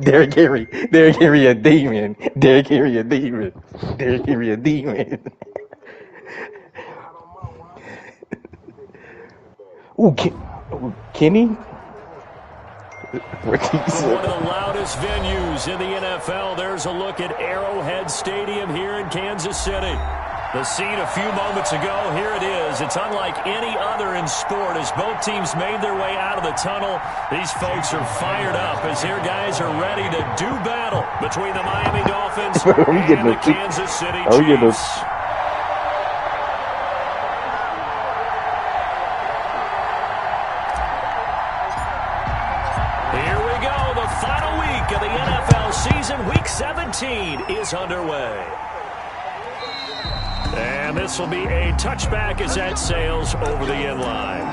Derrick Henry a demon. Derrick Henry a demon. Derrick Henry a demon. Ooh, Kenny? From one of the loudest venues in the NFL, there's a look at Arrowhead Stadium here in Kansas City. The scene a few moments ago, here it is. It's unlike any other in sport as both teams made their way out of the tunnel. These folks are fired up as their guys are ready to do battle between the Miami Dolphins and the Kansas City Chiefs. Here we go. The final week of the NFL season, Week 17, is underway. And this will be a touchback as that sails over the end line.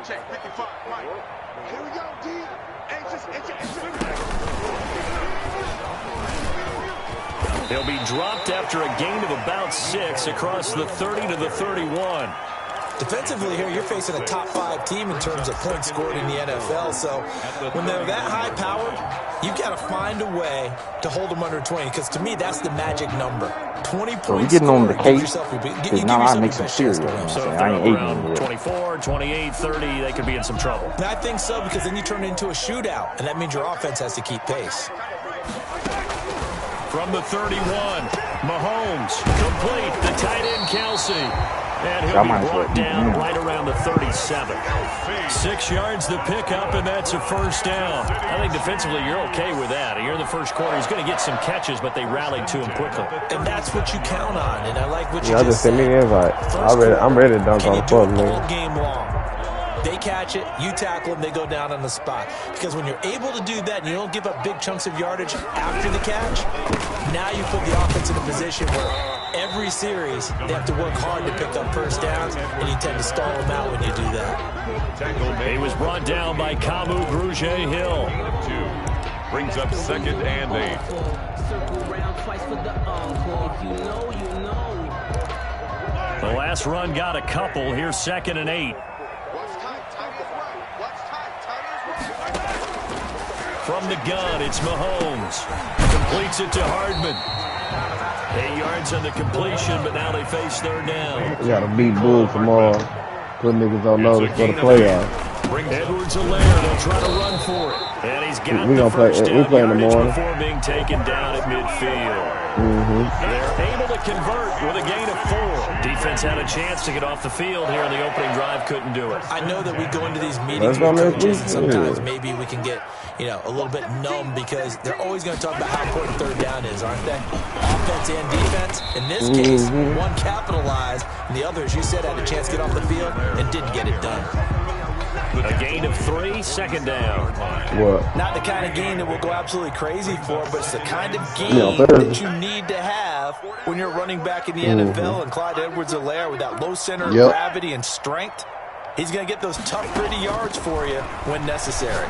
Check 55, Mike. Here we go, D. He'll be dropped after a gain of about 6 across the 30 to the 31. Defensively here, you're facing a top 5 team in terms of points scored in the NFL. So when they're that high powered, you've got to find a way to hold them under 20. Because to me, that's the magic number. 20 points. We're getting on the case. Because now I make some cereal. So if they're around 24, 28, 30, they could be in some trouble. And I think so, because then you turn it into a shootout. And that means your offense has to keep pace. From the 31, Mahomes, complete, the tight end Kelsey. And he'll be brought down right around the 37. 6 yards the pickup, and that's a first down. I think defensively you're okay with that. Here in the first quarter, he's going to get some catches, but they rallied to him quickly. And that's what you count on, and I like what you just send me an invite. I'm ready to dunk on the floor, man. All game long. They catch it, you tackle them, they go down on the spot. Because when you're able to do that and you don't give up big chunks of yardage after the catch, now you put the offense in a position where every series they have to work hard to pick up first downs, and you tend to stall them out when you do that. He was brought down by Kamu Grugier-Hill. Brings up 2nd and 8. The last run got a couple. Here's 2nd and 8. From the gun, it's Mahomes. Completes it to Hardman. 8 yards on the completion, but now they face 3rd down. We got to beat Bulls tomorrow. Put niggas on notice for the playoffs. Edwards-Helaire, they'll try to run for it. And he's got the first down yardage before being taken down at midfield. They're able to convert with a gain of 4. Defense had a chance to get off the field here in the opening drive, couldn't do it. I know that we go into these meetings with coaches, and sometimes maybe we can get, a little bit numb because they're always going to talk about how important 3rd down is, aren't they? Offense and defense. In this case, one capitalized, and the other, as you said, had a chance to get off the field and didn't get it done. A gain of 3, 2nd down. What? Not the kind of gain that we'll go absolutely crazy for, but it's the kind of gain that you need to have when you're running back in the NFL. And Clyde Edwards-Helaire, with that low center of gravity and strength, he's going to get those tough, gritty yards for you when necessary.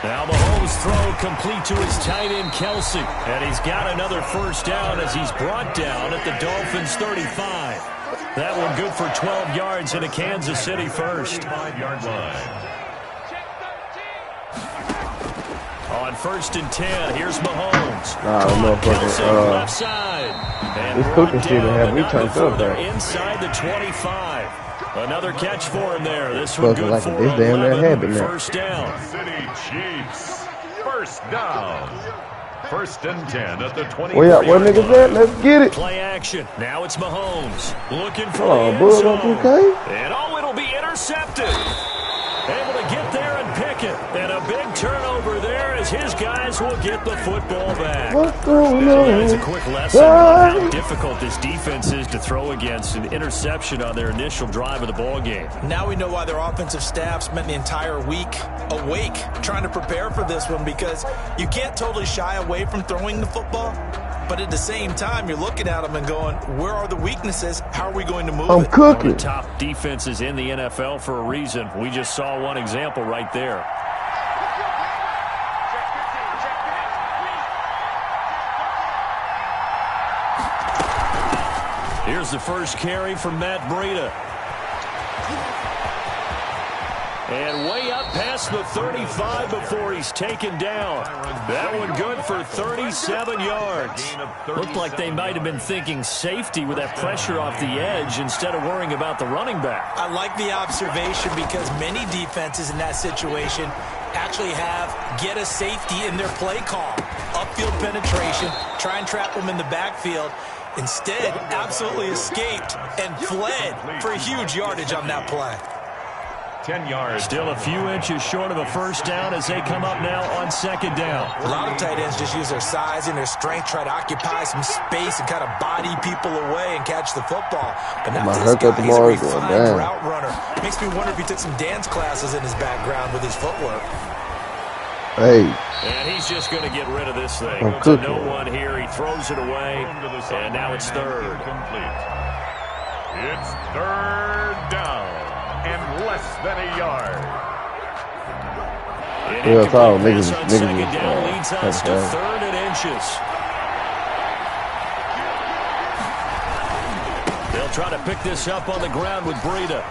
Now Mahomes' throw complete to his tight end Kelsey. And he's got another first down as he's brought down at the Dolphins' 35. That one good for 12 yards in a Kansas City first. 5-yard line. On 1st and 10, here's Mahomes. Kelsey, left side. And this cooking shit have me turned up there. Inside the 25. Another catch for him there. This one good like for this damn 11. First down. City Chiefs. First down. 1st and 10 at the 20. Where niggas at? Let's get it. Play action. Now it's Mahomes. Looking for the end zone. And it'll be intercepted. Able to get there and pick it. And a big turnover there as his guys will get the football back. What's going on? It's a quick lesson on how difficult this defense is to throw against. An interception on their initial drive of the ball game. Now we know why their offensive staff spent the entire week awake trying to prepare for this one, because you can't totally shy away from throwing the football. But at the same time, you're looking at them and going, where are the weaknesses? How are we going to move I'm it? cooking. One of the top defenses in the NFL for a reason. We just saw one example right there. Here's the first carry from Matt Breida. And way up past the 35 before he's taken down. That one good for 37 yards. Looked like they might have been thinking safety with that pressure off the edge instead of worrying about the running back. I like the observation, because many defenses in that situation actually have get a safety in their play call. Upfield penetration, try and trap them in the backfield. Instead, absolutely escaped and fled for huge yardage on that play. 10 yards. Still a few inches short of a first down as they come up now on second down. A lot of tight ends just use their size and their strength, try to occupy some space and kind of body people away and catch the football. But now this guy, he's a refined route runner. Makes me wonder if he took some dance classes in his background with his footwork. Hey. And he's just going to get rid of this thing. To no one here. He throws it away, and now it's third. It's third down and less than a yard. Yeah, it's all niggas. Second down leads us to third and inches. They'll try to pick this up on the ground with Breida.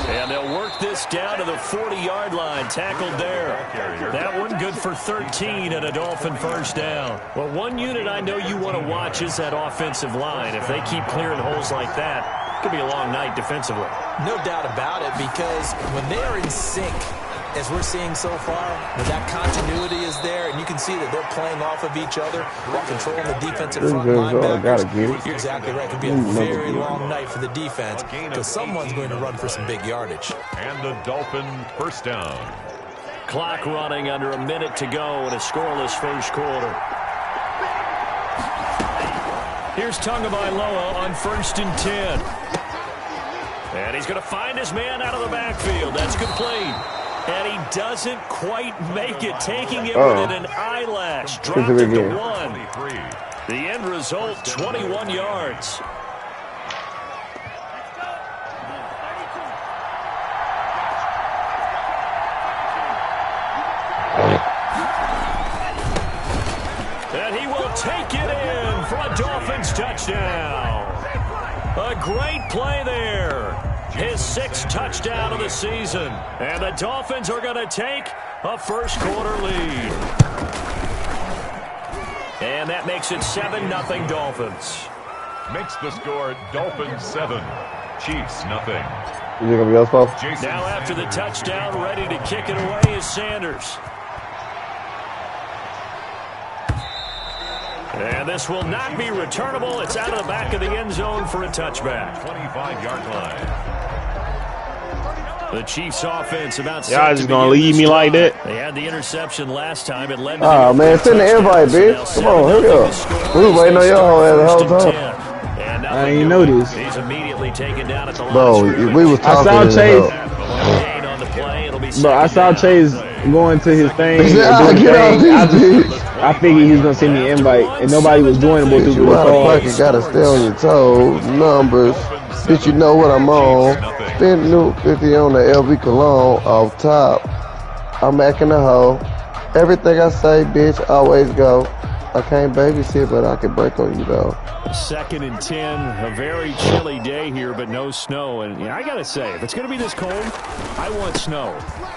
And they'll work this down to the 40-yard line. Tackled there. That one good for 13 and a Dolphin first down. Well, one unit I know you want to watch is that offensive line. If they keep clearing holes like that, it could be a long night defensively. No doubt about it, because when they are in sync, as we're seeing so far, when that continuity is there, and you can see that they're playing off of each other while controlling the defensive front linebackers. You're exactly right. It could be a very long night for the defense, because someone's going to run for some big yardage. And the Dolphin first down. Clock running under a minute to go in a scoreless first quarter. Here's Tagovailoa on 1st and 10. And he's going to find his man out of the backfield. That's complete. And he doesn't quite make it, taking it within an eyelash. Dropped it to 1. The end result, 21 yards. And he will take it in for a Dolphins touchdown. A great play there. His 6th touchdown of the season. And the Dolphins are going to take a first quarter lead. And that makes it 7-0 Dolphins. Makes the score Dolphins 7, Chiefs nothing. Is it going to be us, Paul? Now after the touchdown, ready to kick it away is Sanders. And this will not be returnable. It's out of the back of the end zone for a touchback. 25-yard line. The Chiefs offense about y'all just gonna leave me like that? They had the interception last time. It led to oh man, send the invite, bitch. Come on, hurry up. We was waiting on your whole ass the whole time. I didn't know this. He's immediately taken down at the line. Bro, we was talking. I saw Chase. Bro, I saw Chase going to his thing. I figured he was gonna send me an invite, and nobody was joinable through the phone. You gotta stay on your toes, numbers. Bitch, you know what I'm on. Spend new 50 on the LV Cologne off top. I'm acting the hoe. Everything I say, bitch, always go. I can't babysit, but I can break on you, though. 2nd and 10, a very chilly day here, but no snow. And I got to say, if it's going to be this cold, I want snow.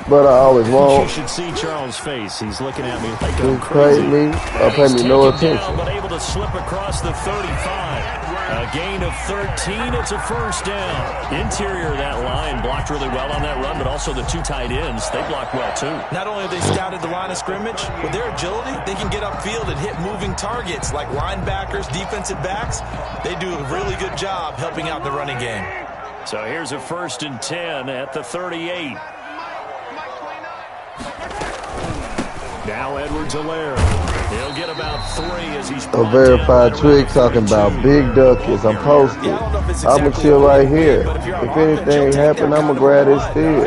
But I always won't. You should see Charles' face. He's looking at me like I'm crazy. Pay me no attention. Down, but able to slip across the 35. A gain of 13. It's a first down. Interior of that line blocked really well on that run, but also the 2 tight ends, they blocked well too. Not only have they scouted the line of scrimmage, with their agility, they can get upfield and hit moving targets like linebackers, defensive backs. They do a really good job helping out the running game. So here's a 1st and 10 at the 38. Now Edwards-Helaire. He'll get about 3 as he's A verified trick talking about big duckies. I'm posted. I'ma chill right here. If anything happen, I'ma grab this steal.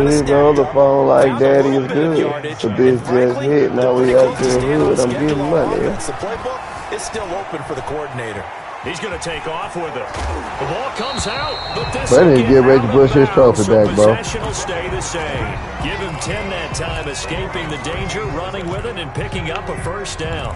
Hit the other phone like daddy is good. The bitch just hit. Now we out to the hood. I'm getting money. The playbook is still open for the coordinator. He's going to take off with it. The ball comes out, but this But he get ready to push his trophy back, bro. Possession will stay the same. Give him 10 that time, escaping the danger, running with it, and picking up a first down.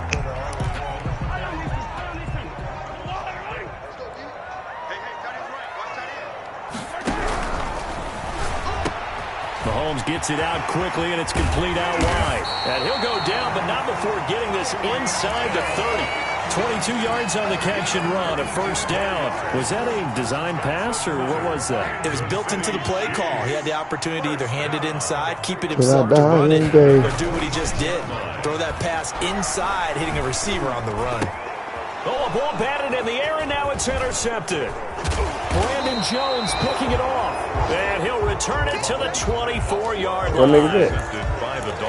Mahomes gets it out quickly, and it's complete out wide. And he'll go down, but not before getting this inside the 30. 22 yards on the catch and run, a first down. Was that a design pass, or what was that? It was built into the play call. He had the opportunity to either hand it inside, keep it himself to run it, or do what he just did. Throw that pass inside, hitting a receiver on the run. Oh, a ball batted in the air, and now it's intercepted. Brandon Jones picking it off. And he'll return it to the 24-yard line.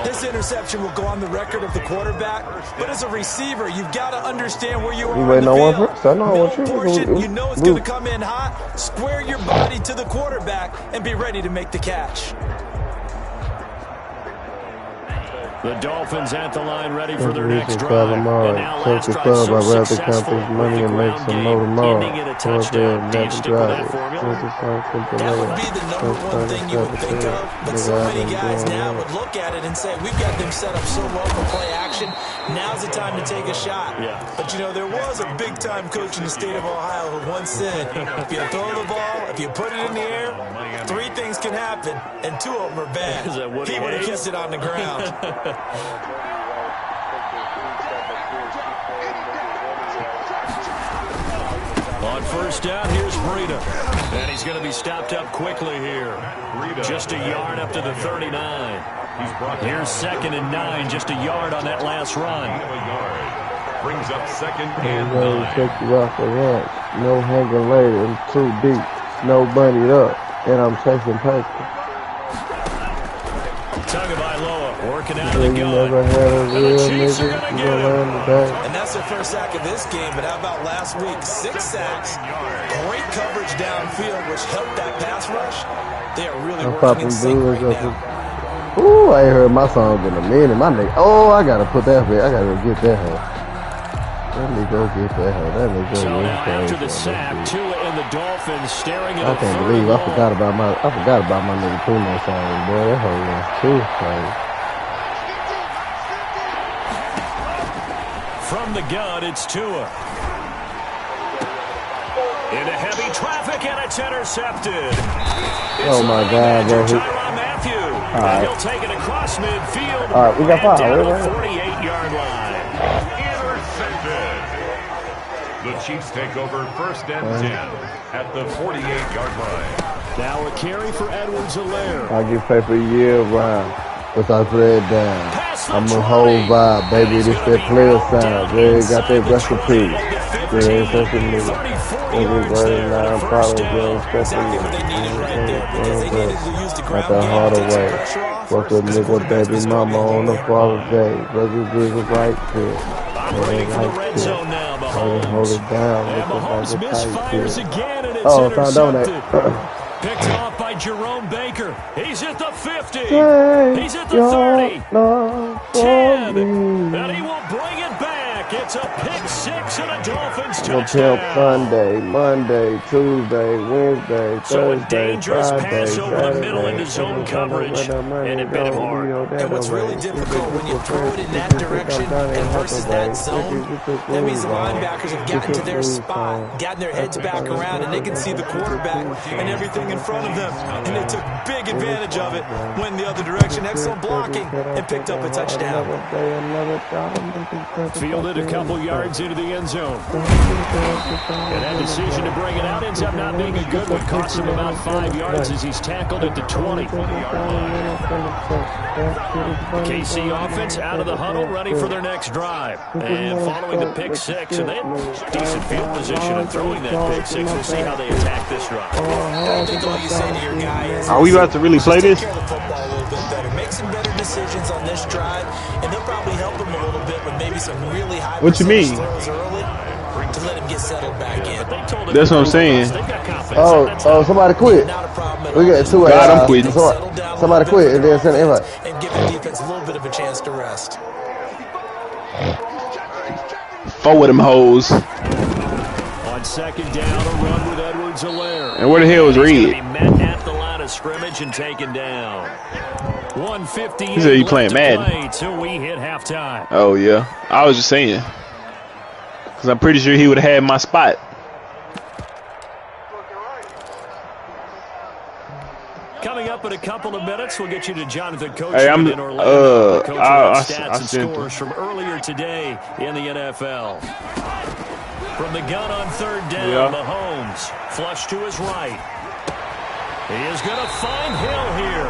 This interception will go on the record of the quarterback, but as a receiver, you've got to understand where you are. You waiting on one first? I know Middle what portion, you know it's going to come in hot. Square your body to the quarterback and be ready to make the catch. The Dolphins at the line, ready for their next drive. And now last drive, so successful. Money and make some more tomorrow. Ending in a touchdown. Do you stick with that formula? That would be the number one thing you would think of, but so many guys now would look at it and say, we've got them set up so well for play action. Now's the time to take a shot. Yeah. But, you know, there was a big-time coach in the state of Ohio who once said, if you throw the ball, if you put it in the air, 3 things can happen, and 2 of them are bad. He would have kissed it on the ground. On first down, here's Breida. And he's going to be stopped up quickly here. Just a yard up to the 39. Here's 2nd and 9, just a yard on that last run. Brings up 2nd and 9. Take you off the ranch. No hanging later. I'm too deep. No bunnied up. And I'm chasing paper. Tagovailoa working out of the gun. Never had a real nigga. And that's their first sack of this game, but how about last week? 6 sacks, great coverage downfield, which helped that pass rush. They are really working in sync right now. Ooh, I ain't heard my song in a minute. My nigga. Oh, I gotta put that here. I gotta get that here. Let me go get that here. Let me go so get now that after the sack, Tua and the Dolphins staring at I can't believe I forgot about my nigga Puma song, boy. That whole was too crazy. From the gun, it's Tua. Into heavy traffic, and it's intercepted. Oh, my God, bro. Tyrann Mathieu. All right. He'll take it across midfield. All right, we got 5. Down to the 48-yard line. Intercepted. The Chiefs take over 1st and 10 at the 48-yard line. Now a carry for Edwards-Helaire. I get paid for a year round. But I play it down. I'm a whole vibe, baby. This that player sound. They got that recipe. They ain't touching me. Every word now, probably getting special. Like a harder way. Fuck a nigga, baby mama on the father's day. Brother did it right there. Operating for the red zone now, Mahomes. Hold it down. And Mahomes misfires again, and it's intercepted. Picked off by Jerome Baker. He's at the 50. He's at the 30. 10. And he will bring it back. It's a pick 6 and a Dolphins touchdown. Sunday, Monday, Tuesday, Wednesday, So Thursday, a dangerous Friday, pass over the Saturday, middle into zone coverage. And it bit him hard. And what's really difficult when you throw it in that direction and versus that zone, that means the linebackers have gotten to their spot, gotten their heads back around, and they can see the quarterback and everything in front of them. And they took big advantage of it, went the other direction, excellent blocking, and picked up a touchdown. Fielded a couple yards into the end zone. And that decision to bring it out ends up not being a good one. Cost him about 5 yards as he's tackled at the 20. KC offense out of the huddle, ready for their next drive. And following the pick 6, and they had decent field position and throwing that pick 6. We'll see how they attack this drive. I think all you say to your guy is, are we about to really play this? take care of the football a little bit better. Makes him better decisions on this drive, and they'll probably help him a little bit with maybe some really high what you mean? throws early to let him get settled back in. That's what I'm saying. Oh, somebody quit. Not a problem. We got two God, I'm quitting. Somebody quit and then send an invite. And give the defense a little bit of a chance to rest. 4 of them hoes. On second down, a run with Edwards-Helaire. And where the hell was Reed? He's gonna be met at the line of scrimmage and taken down. 1:58 He said you playing Madden. play till we hit halftime. Oh yeah, I was just saying, cause I'm pretty sure he would have had my spot. Coming up in a couple of minutes, we'll get you to Jonathan Coachman Hey, I'm in Orlando. Coaching on I stats and sent scores from earlier today in the NFL. From the gun on third down, Mahomes flush to his right. He is going to find Hill here.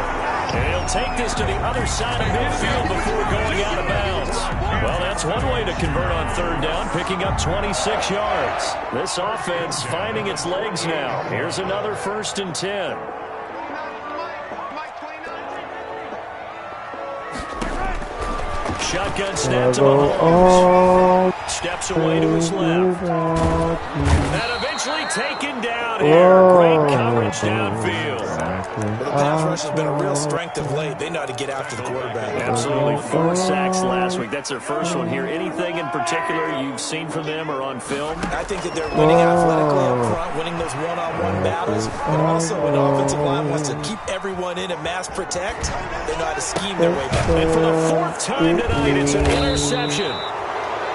And he'll take this to the other side of midfield before going out of bounds. Well, that's one way to convert on third down, picking up 26 yards. This offense finding its legs now. Here's another 1st and 10. Shotgun snap to Mahomes. Steps away to his left. And eventually taken down here. Great coverage downfield. The pass rush has been a real strength of late. They know how to get after the quarterback. Absolutely. 4 sacks last week. That's their first one here. Anything in particular you've seen from them or on film? I think that they're winning athletically up front, winning those one-on-one battles, but also an offensive line wants to keep everyone in and mass protect. They know how to scheme their way back. And for the 4th time tonight, it's an interception.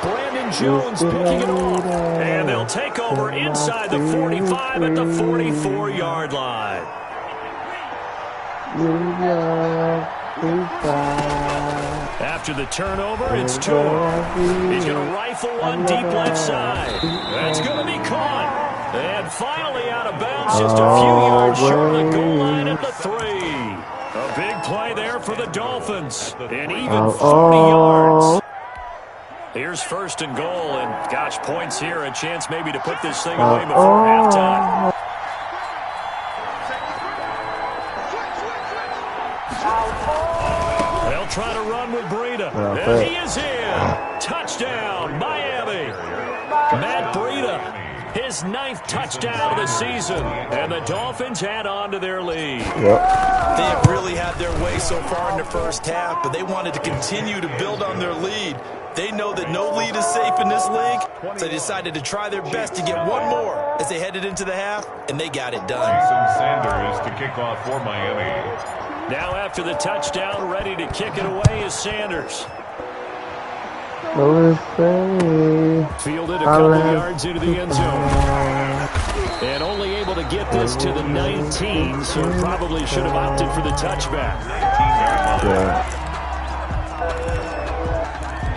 Brandon Jones picking it off. And they'll take over inside the 45 at the 44-yard line. After the turnover, it's Tua. He's going to rifle one deep left side. That's going to be caught. And finally out of bounds, just a few yards short of the goal line at the 3. A big play there for the Dolphins. And even 40 yards. Here's 1st and goal. And, gosh, points here. A chance maybe to put this thing away before halftime. They'll try to run with Breida. And he is in. Touchdown, Miami. Matt Breida, his 9th touchdown of the season. And the Dolphins add on to their lead. They have really had their way so far in the first half, but they wanted to continue to build on their lead. They know that no lead is safe in this league, so they decided to try their best to get one more as they headed into the half, and they got it done. Jason Sanders to kick off for Miami. Now after the touchdown, ready to kick it away is Sanders. Fielded a couple yards into the end zone. And only able to get this to the 19, so probably should have opted for the touchback. 19-yard line.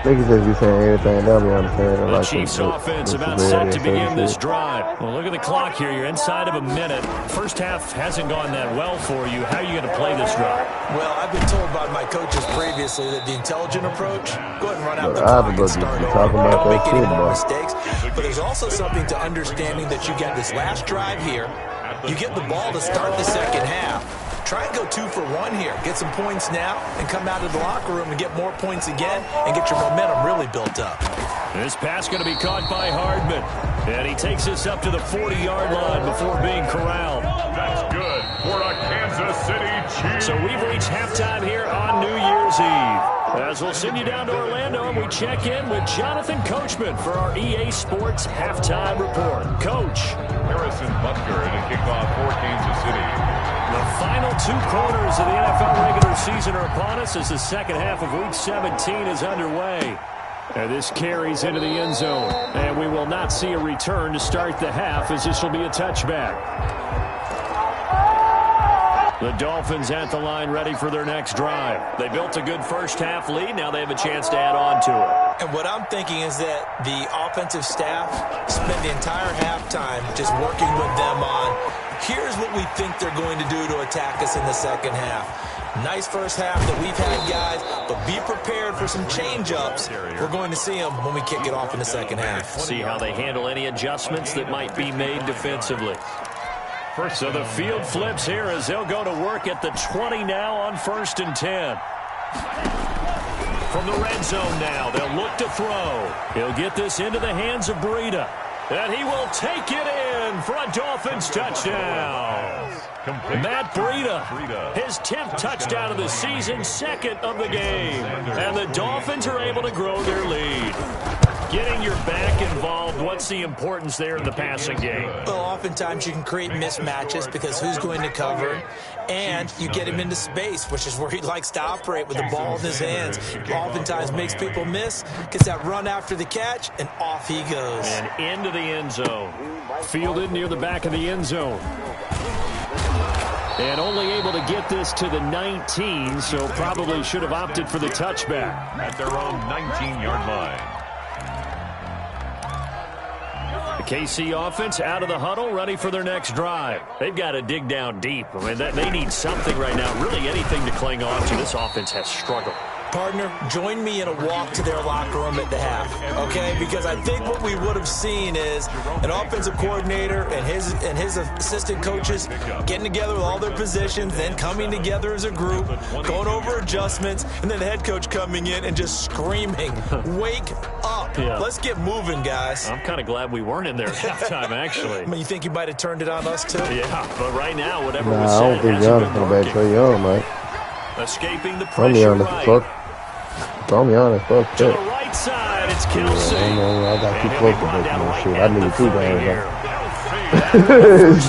Niggas just be saying anything. They'll be understanding. The Chiefs offense about set to begin this drive. Well, look at the clock here. You're inside of a minute. First half hasn't gone that well for you. How are you going to play this drive? Well, I've been told by my coaches previously that the intelligent approach, go ahead and run out the clock and start over. Don't make any more mistakes. But there's also something to understanding that you got this last drive here. You get the ball to start the second half. Try and go 2 for 1 here. Get some points now and come out of the locker room and get more points again and get your momentum really built up. This pass going to be caught by Hardman. And he takes us up to the 40-yard line before being corralled. That's good for a Kansas City Chiefs. So we've reached halftime here on New Year's Eve. As we'll send you down to Orlando and we check in with Jonathan Coachman for our EA Sports Halftime Report. Coach. Harrison Butker to kick off for Kansas City. The final 2 quarters of the NFL regular season are upon us as the second half of Week 17 is underway. And this carries into the end zone. And we will not see a return to start the half as this will be a touchback. The Dolphins at the line ready for their next drive. They built a good first half lead. Now they have a chance to add on to it. And what I'm thinking is that the offensive staff spent the entire halftime just working with them on, here's what we think they're going to do to attack us in the second half. Nice first half that we've had, guys, but be prepared for some change-ups. We're going to see them when we kick it off in the second half. See how they handle any adjustments that might be made defensively. So the field flips here as they'll go to work at the 20 now on 1st and 10. From the red zone now, they'll look to throw. He'll get this into the hands of Breida. And he will take it in for a Dolphins touchdown. Matt Breida, his 10th touchdown of the season, second of the game. And the Dolphins are able to grow their lead. Getting your back involved, what's the importance there in the passing game? Well, oftentimes you can create mismatches because who's going to cover, and you get him into space, which is where he likes to operate with the ball in his hands. Oftentimes makes people miss, gets that run after the catch, and off he goes. And into the end zone. Fielded near the back of the end zone. And only able to get this to the 19, so probably should have opted for the touchback. At their own 19-yard line. The KC offense out of the huddle, ready for their next drive. They've got to dig down deep. I mean, they need something right now, really anything to cling on to. This offense has struggled. Partner, join me in a walk to their locker room at the half, okay? Because I think what we would have seen is an offensive coordinator and his assistant coaches getting together with all their positions, then coming together as a group, going over adjustments, and then the head coach coming in and just screaming, "Wake up. Yeah. Let's get moving, guys." I'm kind of glad we weren't in there at halftime, actually. I mean, you think you might have turned it on us, too? Yeah, but right now, whatever Nah, was I said don't think hasn't Young's been gonna back Trey Young, man. Escaping the Throw me pressure on the right. fuck. Throw me on the fuck. To the Shit. right side, it's Kelsey. I got And too he'll close be to brought this down right shit. I at need the 2 30 games, here.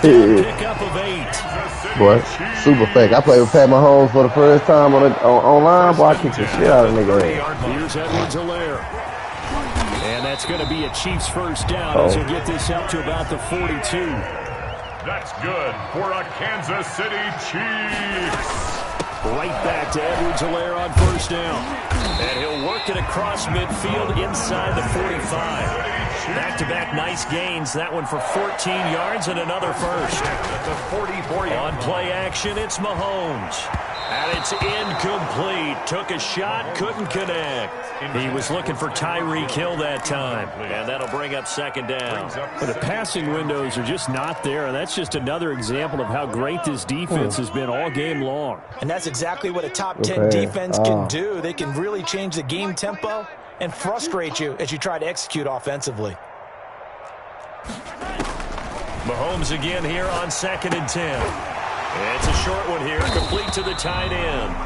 Shit. Pickup of 8. Boy, super fake. I played with Pat Mahomes for the first time online. Boy, I kicked the shit out of nigga. Here's Edwards-Helaire. And that's going to be a Chiefs first down as he'll get this up to about the 42. That's good for a Kansas City Chiefs. Right back to Edwards-Helaire on first down. And he'll work it across midfield inside the 45. Back-to-back nice gains. That one for 14 yards and another first. The 44 On play action, it's Mahomes. And it's incomplete. Took a shot, couldn't connect. He was looking for Tyreek Hill that time. And that'll bring up second down. But the passing windows are just not there. And that's just another example of how great this defense has been all game long. And that's exactly what a top 10 defense can do. They can really change the game tempo and frustrate you as you try to execute offensively. Mahomes again here on 2nd and 10. It's a short one here, complete to the tight end.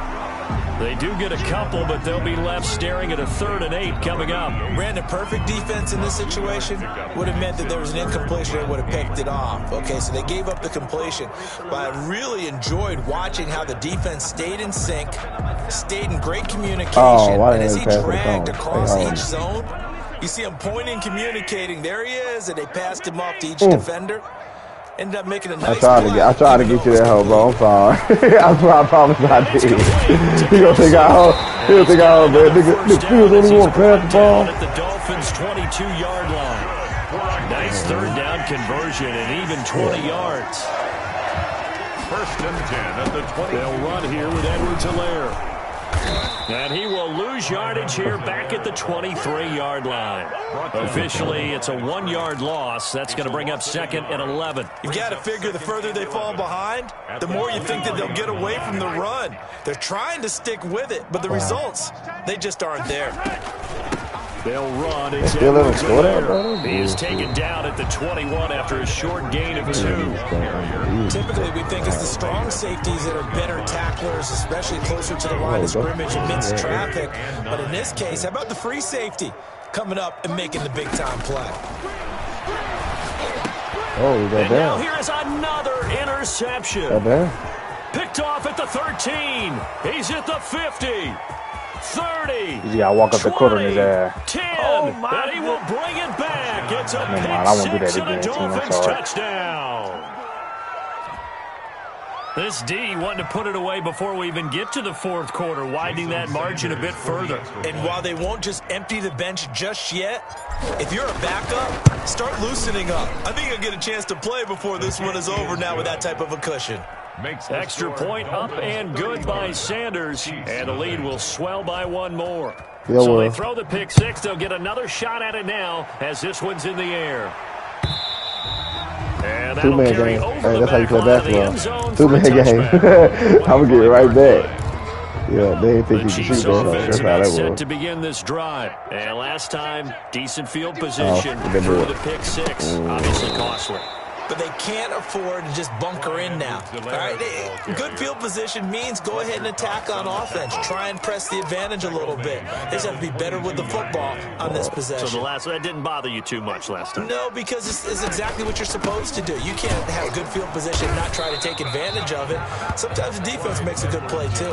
They do get a couple, but they'll be left staring at a 3rd and 8 coming up. Brandon, perfect defense in this situation would have meant that there was an incompletion that would have picked it off. Okay, so they gave up the completion. But I really enjoyed watching how the defense stayed in sync, stayed in great communication. And as he dragged across each zone, you see him pointing, communicating. There he is, and they passed him off to each defender. Ended up making a nice play. I tried to get you that hoe, bro. I'm sorry. I promise I did. He gonna think he'll think man. Niggas only want to pass the ball. At the Dolphins' 22-yard line. Nice 3rd down conversion and even 20 yards. 1st and 10 at the 20. They'll run here with Edwards-Helaire. And he will lose yardage here back at the 23-yard line. Officially, it's a 1-yard loss. That's going to bring up 2nd and 11. You've got to figure the further they fall behind, the more you think that they'll get away from the run. They're trying to stick with it, but the results, they just aren't there. They'll run. It's Edwards-Helaire. He is taken down at the 21 after a short gain of 2. Typically, we think it's the strong safeties that are better tacklers, especially closer to the line of scrimmage amidst traffic. But in this case, how about the free safety coming up and making the big-time play? Oh, we got and now down. here is another interception. Got down. Picked off at the 13. He's at the 50. 30. He's got to walk up the court on his ass. 10. And he will bring it back. It's a Never mind, I won't do pick that 6 and a again, team. I'm Dolphins sorry. touchdown. This D wanting to put it away before we even get to the 4th quarter, widening that margin a bit further. And while they won't just empty the bench just yet, if you're a backup, start loosening up. I think you'll get a chance to play before this one is over now with that type of a cushion. Extra point up and good by Sanders, and the lead will swell by 1 more. So they throw the pick 6. They'll get another shot at it now as this one's in the air. And that'll carry over Hey, the that's how you back play line of the end basketball. zone for a 2-man game. touchback. I'm going to get it right back. Yeah, they didn't think The he could Chiefs shoot that. offense That's how about that set was. to begin this drive. And last time, decent field position they through do the it. pick six. Obviously costly. But they can't afford to just bunker in now. All right, good field position means go ahead and attack on offense. Try and press the advantage a little bit. They just have to be better with the football on this possession. So that didn't bother you too much last time? No, because it's exactly what you're supposed to do. You can't have good field position and not try to take advantage of it. Sometimes the defense makes a good play, too.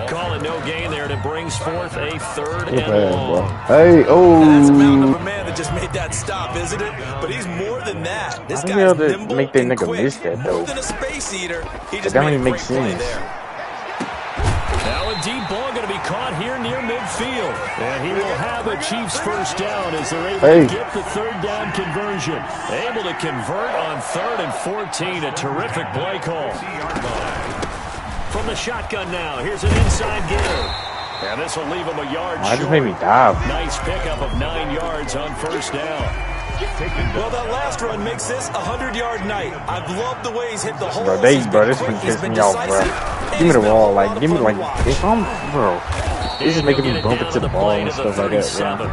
Call it no gain there, and it brings forth a third Good and pass, long. bro. Hey, That's a mountain oh. of a man that just made that stop, isn't it? But he's more than that. This How the guy's hell did nimble make that and nigga quick. miss that, though? More than a space eater. He just That made don't a even great make play sense. there. Now a deep ball going to be caught here near midfield. And he will have a Chiefs first down as they're able to get the third down conversion. Able to convert on 3rd and 14. A terrific play call. From the shotgun now, here's an inside give. And this will leave him a yard That short. just made me dive. Nice pickup of 9 yards on first down. Well, that last run makes this a 100-yard night. I've loved the way he's hit the holes. Bro, He's been this quick, one he's pissed been me off, bro. decisive, Give me the and he's ball, been a like, lot give me, of fun like, to if I'm, bro, this is making me bump into the ball and stuff like that, bro.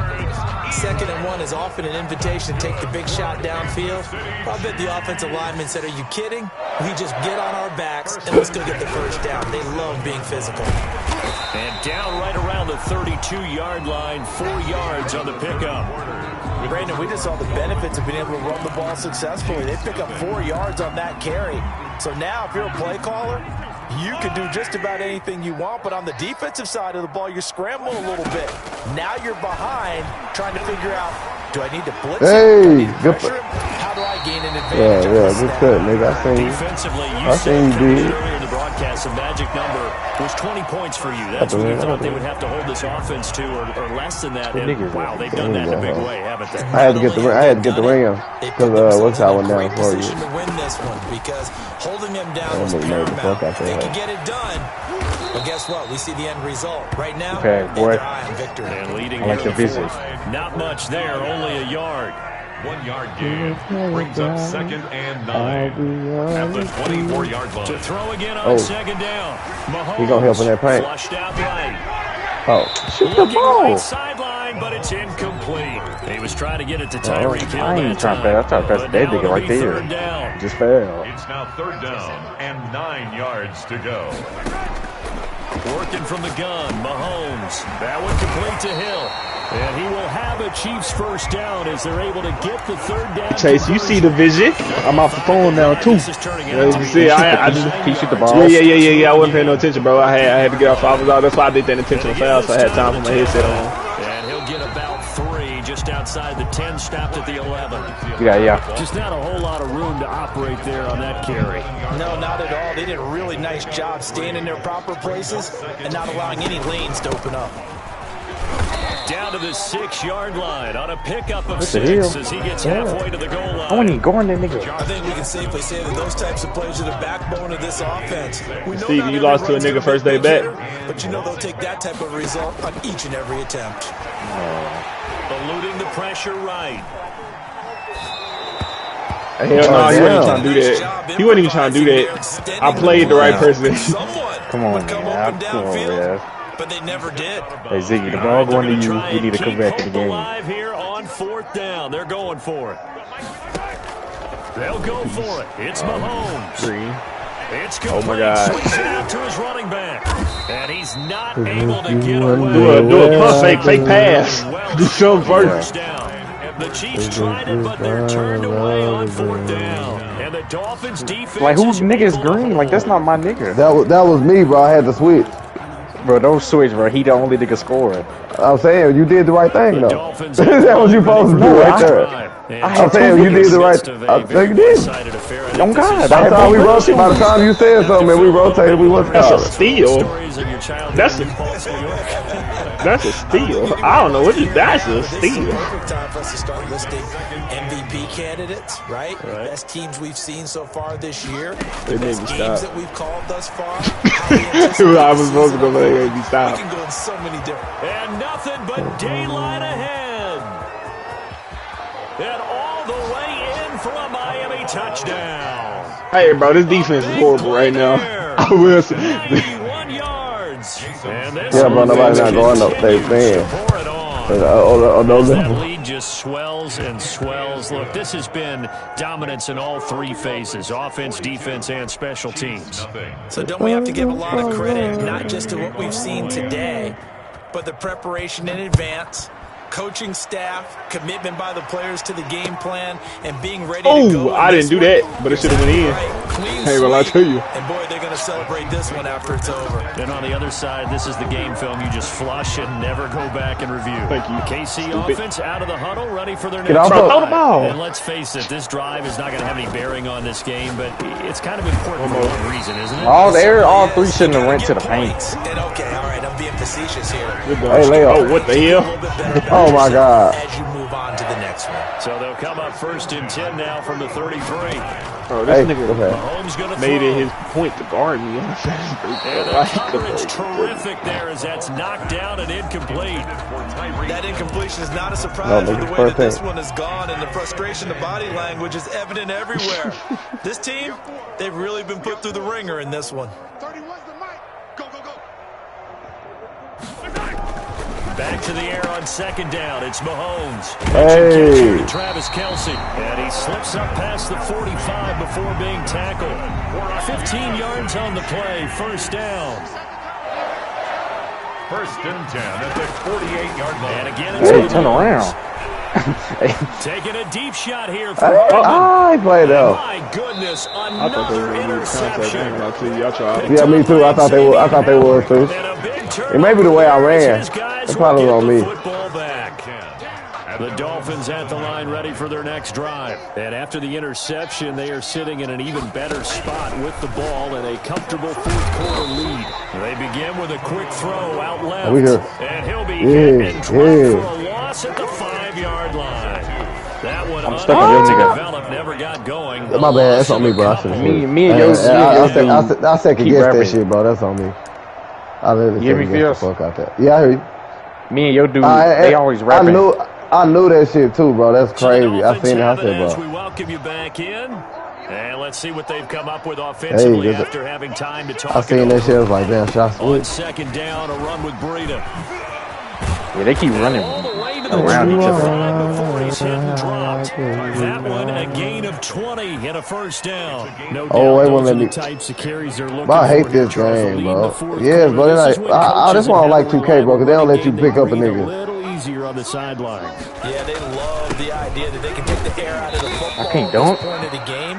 2nd and 1 is often an invitation to take the big shot downfield. I bet the offensive lineman said, are you kidding? We just get on our backs and let's go get the first down. They love being physical. And down right around the 32-yard line, 4 yards on the pickup. Brandon, we just saw the benefits of being able to run the ball successfully. They pick up 4 yards on that carry. So now if you're a play caller, you can do just about anything you want, but on the defensive side of the ball, you're scrambling a little bit. Now you're behind, trying to figure out, do I need to blitz him? Hey, good. How do I gain an advantage? Yeah, good cut, nigga. I seen you. Defensively, I you seen said you, dude. earlier in the broadcast, the magic number was 20 points for you. That's what you thought they would have to hold this offense to, or less than that. And, wow, they've done that in a big way, haven't they? I had to get the ring because what's how I went down for you. Position to win this one because holding them down was Made the fuck paramount. out They there. can get it done, but guess what? We see the end result right now. Okay, boy. Their eye on victory. And leading I like here the in visit. fourth. Not much there, only a yard. 1 yard gain brings up 2nd and 9 at the 24-yard line. To throw again on 2nd down. Mahomes He gonna help in that paint. flushed out right. Oh, shoot the Looking ball. right sideline, but it's incomplete. He was trying to get it to Tyreek Hill. I ain't trying to pass. I tried to pass But that now nigga it'll right be there. 3rd down. Just fell. It's now 3rd down and 9 yards to go. Working from the gun, Mahomes. That one complete to Hill. And he will have a Chiefs first down as they're able to get the 3rd down. Chase, you see the vision? I'm off the phone now too. This is turning Yeah, out to you be see, I Can just you shoot the ball? yeah. I wasn't paying no attention, bro. I had to get off. That's why I did that intentional foul, so I had time for my headset on. And he'll get about 3 just outside the 10, stopped at the 11. Yeah. Just not a whole lot of room to operate there on that carry. No, not at all. They did a really nice job staying in their proper places and not allowing any lanes to open up. Down to the 6-yard line on a pickup of the 6 hell? as he gets halfway to the goal line. I wasn't even going that nigga. I think we can safely say that those types of plays are the backbone of this offense. We know Steve, not you every lost to a run's nigga gonna first be day big back. hitter, but you know they'll take that type of result on each and every attempt. Eluding the pressure right. Hell no, he wasn't even trying to do that. He wasn't even trying to do that. I played the right person. Come on, man. Come on, man. But they never did. Hey, Ziggy, the ball going to you. We need to come back in the game. Alive here on 4th down. They're going for it. They'll go for it. It's Mahomes. 3. It's complete. Oh my God. Swings it out to his running back. And he's not able to get away. Do a pump fake pass. Do something first. Down. The Chiefs tried it, but they're turned away on 4th down. And the Dolphins defense. Like, whose nigga is green? Like, that's not my nigga. That was me, bro. I had to switch. Bro, don't switch, bro. He the only nigga scoring. I'm saying you did the right thing, The though. Dolphins That was you supposed to do right there. I'm saying you did the right. I think you did. Oh, God. By the time we rotated, by the time you said something, and we rotated, we was That's a college. steal. That's a steal. I don't know what that's a steal. Perfect time for us to start listing MVP candidates, right? Best teams we've seen so far this year. The made best me games stop. that we've called thus far. How we anticipate I was the supposed to go season there unfold. and you stop. We can go in so many different. And nothing but daylight ahead. And all the way in for a Miami touchdown. Hey, bro, this defense is horrible right now. I will say. 91 yards. Yeah, bro, nobody's not going up. They fan. That lead just swells and swells. Look, this has been dominance in all three phases, offense, defense, and special teams. So don't we have to give a lot of credit, not just to what we've seen today, but the preparation in advance, coaching staff, commitment by the players to the game plan, and being ready to go. I didn't do that, but it should have went in. Hey, well, I tell you. And boy, they're going to celebrate this one after it's over. And on the other side, this is the game film you just flush and never go back and review. Thank you. KC offense out of the huddle, ready for their next Get drive. off the ball. And let's face it, this drive is not going to have any bearing on this game, but it's kind of important for one reason, isn't it? All three shouldn't have went to the paint. And okay, all right, I'm being facetious here. Hey, Leo. Oh, what the hell? Oh, my God. As you move on to the next one. So they'll come up 1st and 10 now from the 33. Oh, this Hey, nigga okay. Mahomes going to made throw. it his point to guard me. And the coverage terrific there as that's knocked down and incomplete. That incompletion is not a surprise No, with the nigga, way first that this thing. one has gone, and the frustration, the body language is evident everywhere. This team, they've really been put through the ringer in this one. 31's the mic. Go, go, go. Back to the air on 2nd down. It's Mahomes. Hey. To Travis Kelce. And he slips up past the 45 before being tackled. 15 yards on the play. 1st down. 1st and 10 at the 48-yard line. And again, it's Hey, turn around. taking a deep shot here for I played though. My goodness, I thought they were another going to do contact. interception. I'll tell you, y'all try. Yeah, me too. I thought they were. I thought they were too. And a big It may be the way I ran. His guys It probably will was get on the me. football back. The Dolphins at the line ready for their next drive. And after the interception, they are sitting in an even better spot with the ball and a comfortable 4th quarter lead. They begin with a quick throw out left. We here. And he'll be Yeah, hit and dropped yeah. for a loss at the 5-yard line. That one I'm stuck on your nigga. developed, never got going. My bad. That's on me, bro. I should've- Me and your I second keep guess that rapping. shit, bro. That's on me. I literally You hear me, second guess the Fierce? fuck out that. Yeah, I hear you. Me and your dude, they always rapping. I knew that shit too, bro. That's crazy. I seen it. I said, As bro. we welcome you back in. And let's see what they've come up with offensively Hey, after having time to talk. I seen that shit. I was like, damn, shot On switch. 2nd down, a run with Breida. Yeah, they keep running All the way to the around each other. 25 before he's hit and dropped. That one, a gain of 20 and a 1st down. No doubt, Oh, wait, those won't let are the me. types of carries they're looking Bro, I hate for here, this Charles, to game, lead bro. the 4th Yes, quarter. but This then is when that's coaches why I have like to 2K, bro, because they don't let you rely pick on up a the nigga. little easier on the sideline. Yeah, they love the idea that they can take the air out of the football I can't at dunk. this point of the game.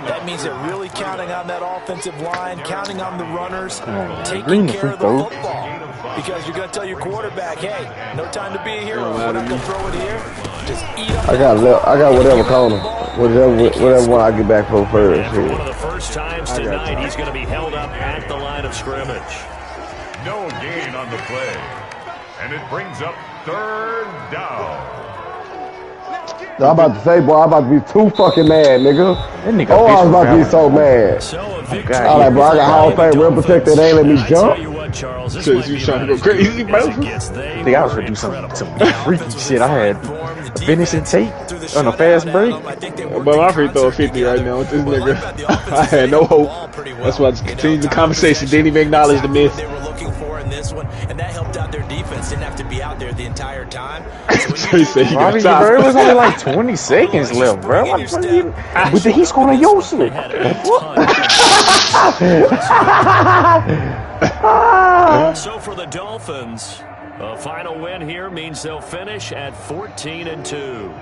That means they're really counting on that offensive line, counting on the runners, taking green the care of free the throw. football. Because you're going to tell your quarterback, hey, no time to be a hero. We're not going to throw it here. Just eat up. I got whatever corner. Whatever one I get back for first. And for one of Shit. the first times tonight, he's going to be held up at the line of scrimmage. No gain on the play. And it brings up 3rd down. I'm about to say, boy, I'm about to be too fucking mad, nigga. That nigga Oh, I was bitch about to be from so mad. So a victory. God, I like, bro, I got Hall of Fame rim protector. They ain't let me And I tell jump. you what, Charles, this So might you be trying to about go as crazy, good bro? as it gets. They I think I was were gonna do some incredible. freaky shit. I had finishing tape on a fast break. But my free throw 50 right now with this nigga. I had no hope. That's why I just continued the conversation. Didn't even acknowledge the miss. They were looking for in this one, and that helped out their defense. Didn't have to be out there the entire time. So he said he got Obviously, bro, it time. was only like 20 seconds left, bro. Like, what you- but then he scored on your shit. Had a ton. So for the Dolphins, a final win here means they'll finish at 14-2.